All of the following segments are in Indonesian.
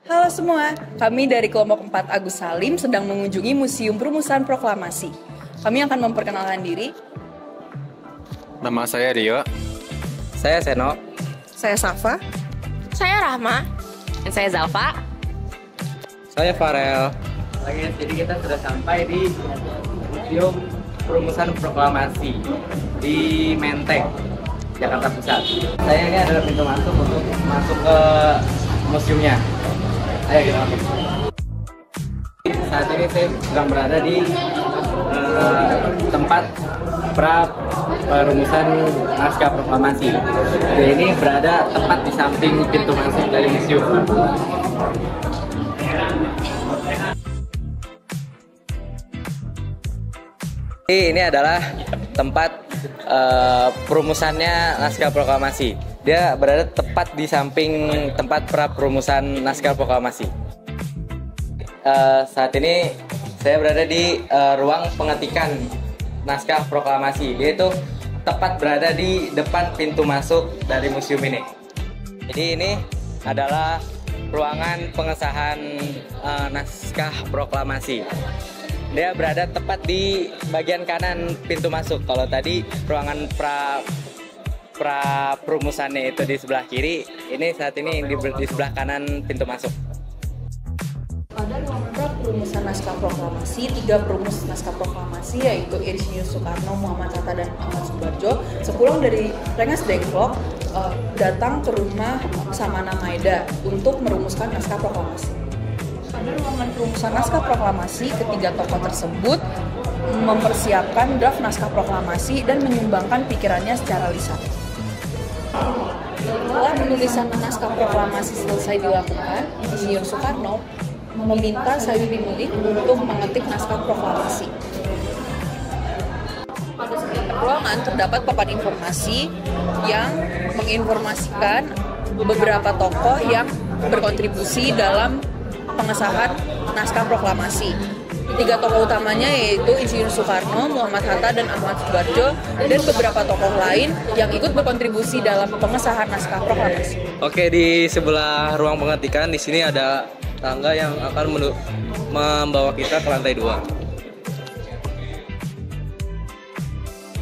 Halo semua, kami dari kelompok 4 Agus Salim sedang mengunjungi Museum Perumusan Proklamasi. Kami akan memperkenalkan diri. Nama saya Rio. Saya Seno. Saya Safa. Saya Rahma. Dan saya Zalfa. Saya Farel. Oke, jadi kita sudah sampai di Museum Perumusan Proklamasi di Menteng, Jakarta Pusat. Saya ini adalah pintu masuk untuk masuk ke museumnya. Ayo kita masuk. Saat ini saya sedang berada di tempat perumusan naskah proklamasi. Jadi ini berada tepat di samping pintu masuk dari museum. Ini adalah tempat perumusannya naskah proklamasi. Dia berada tepat di samping tempat perumusan naskah proklamasi. Saat ini saya berada di ruang pengetikan naskah proklamasi. Dia itu tepat berada di depan pintu masuk dari museum ini. Jadi ini adalah ruangan pengesahan naskah proklamasi. Dia berada tepat di bagian kanan pintu masuk. Kalau tadi ruangan perumusannya itu di sebelah kiri, ini saat ini di sebelah kanan pintu masuk. Pada ruang perumusan naskah proklamasi, 3 perumus naskah proklamasi yaitu Insinyur Soekarno, Muhammad Hatta, dan Ahmad Subarjo sepulang dari Rengas Dengklok datang ke rumah Laksamana Maeda untuk merumuskan naskah proklamasi. Pada ruangan perumusan naskah proklamasi, ketiga tokoh tersebut mempersiapkan draft naskah proklamasi dan menyumbangkan pikirannya secara lisan. Setelah penulisan naskah proklamasi selesai dilakukan, Insinyur Soekarno meminta Sayuri Melik untuk mengetik naskah proklamasi. Pada setiap ruangan terdapat papan informasi yang menginformasikan beberapa tokoh yang berkontribusi dalam pengesahan naskah proklamasi. 3 tokoh utamanya yaitu Insinyur Soekarno, Muhammad Hatta, dan Ahmad Subarjo, dan beberapa tokoh lain yang ikut berkontribusi dalam pengesahan naskah proklamasi. Oke, di sebelah ruang pengetikan di sini ada tangga yang akan membawa kita ke lantai 2.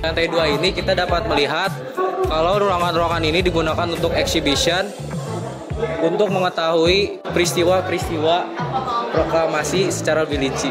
Lantai 2 ini kita dapat melihat kalau ruangan-ruangan ini digunakan untuk exhibition untuk mengetahui peristiwa-peristiwa proklamasi secara lebih rinci.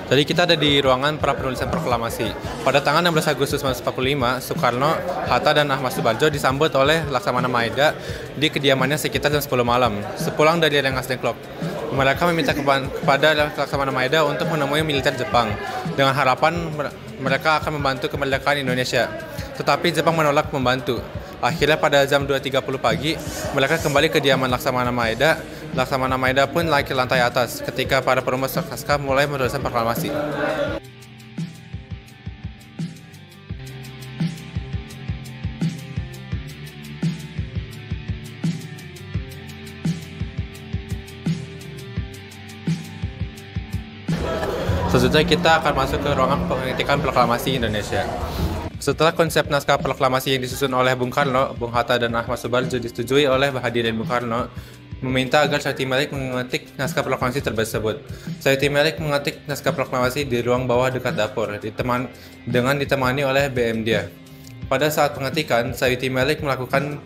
Jadi kita ada di ruangan prapenulisan proklamasi. Pada tanggal 16 Agustus 1945, Soekarno, Hatta, dan Ahmad Subarjo disambut oleh Laksamana Maeda di kediamannya sekitar jam 10 malam, sepulang dari Rengas Dengklok. Mereka meminta kepada Laksamana Maeda untuk menemui militer Jepang, dengan harapan mereka akan membantu kemerdekaan Indonesia. Tetapi Jepang menolak membantu. Akhirnya pada jam 2.30 pagi, mereka kembali ke kediaman Laksamana Maeda. Laksamana Maeda pun naik ke lantai atas ketika para perumus naskah mulai menuliskan proklamasi. Selanjutnya kita akan masuk ke ruangan pengetikan proklamasi Indonesia. Setelah konsep naskah proklamasi yang disusun oleh Bung Karno, Bung Hatta, dan Ahmad Subarjo disetujui oleh Mahathir dan Bung Karno, meminta agar Sayuti Melik mengetik naskah proklamasi tersebut. Sayuti Melik mengetik naskah proklamasi di ruang bawah dekat dapur, ditemani oleh BM dia. Pada saat pengetikan, Sayuti Melik melakukan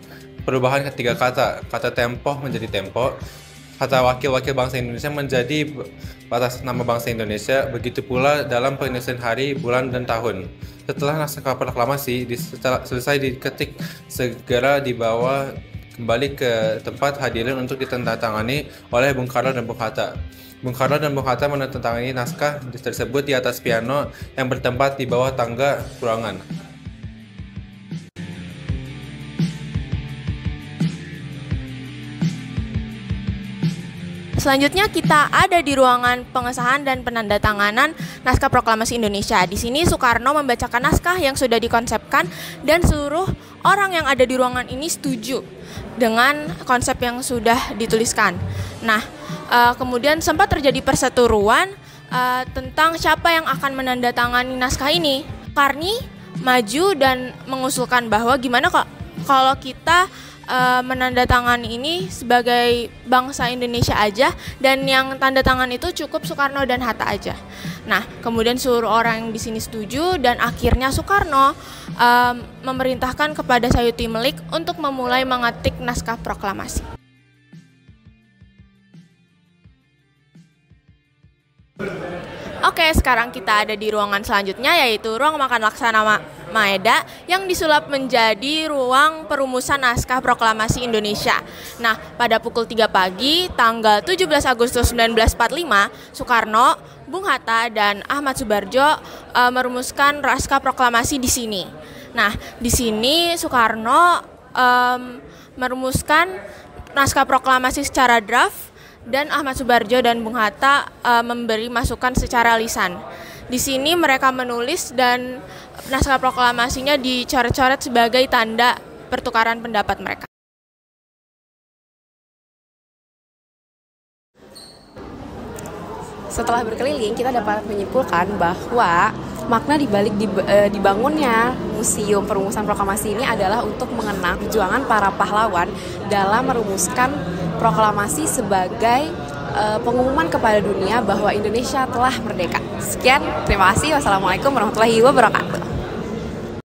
perubahan ketiga kata tempoh menjadi tempo, kata wakil-wakil bangsa Indonesia menjadi batas nama bangsa Indonesia, begitu pula dalam penulisan hari, bulan, dan tahun. Setelah naskah proklamasi selesai diketik, segera dibawa kembali ke tempat hadirin untuk ditandatangani oleh Bung Karno dan Bung Hatta. Bung Karno dan Bung Hatta menandatangani naskah tersebut di atas piano yang bertempat di bawah tangga ruangan. Selanjutnya kita ada di ruangan pengesahan dan penandatanganan naskah proklamasi Indonesia. Di sini Soekarno membacakan naskah yang sudah dikonsepkan dan seluruh orang yang ada di ruangan ini setuju dengan konsep yang sudah dituliskan. Nah, kemudian sempat terjadi perseteruan tentang siapa yang akan menandatangani naskah ini. Karni maju dan mengusulkan bahwa gimana kok kalau kita menandatangani ini sebagai bangsa Indonesia aja, dan yang tanda tangan itu cukup Soekarno dan Hatta aja. Nah, kemudian seluruh orang yang di sini setuju dan akhirnya Soekarno memerintahkan kepada Sayuti Melik untuk memulai mengetik naskah proklamasi. Oke, sekarang kita ada di ruangan selanjutnya, yaitu ruang makan Laksana Maeda yang disulap menjadi ruang perumusan naskah proklamasi Indonesia. Nah, pada pukul 3 pagi, tanggal 17 Agustus 1945, Soekarno, Bung Hatta, dan Ahmad Subarjo merumuskan naskah proklamasi di sini. Nah, di sini Soekarno merumuskan naskah proklamasi secara draft, dan Ahmad Subarjo dan Bung Hatta memberi masukan secara lisan. Di sini mereka menulis dan naskah proklamasinya dicoret-coret sebagai tanda pertukaran pendapat mereka. Setelah berkeliling, kita dapat menyimpulkan bahwa makna dibalik dibangunnya Museum Perumusan Proklamasi ini adalah untuk mengenang perjuangan para pahlawan dalam merumuskan proklamasi sebagai pengumuman kepada dunia bahwa Indonesia telah merdeka. Sekian, terima kasih. Wassalamualaikum warahmatullahi wabarakatuh.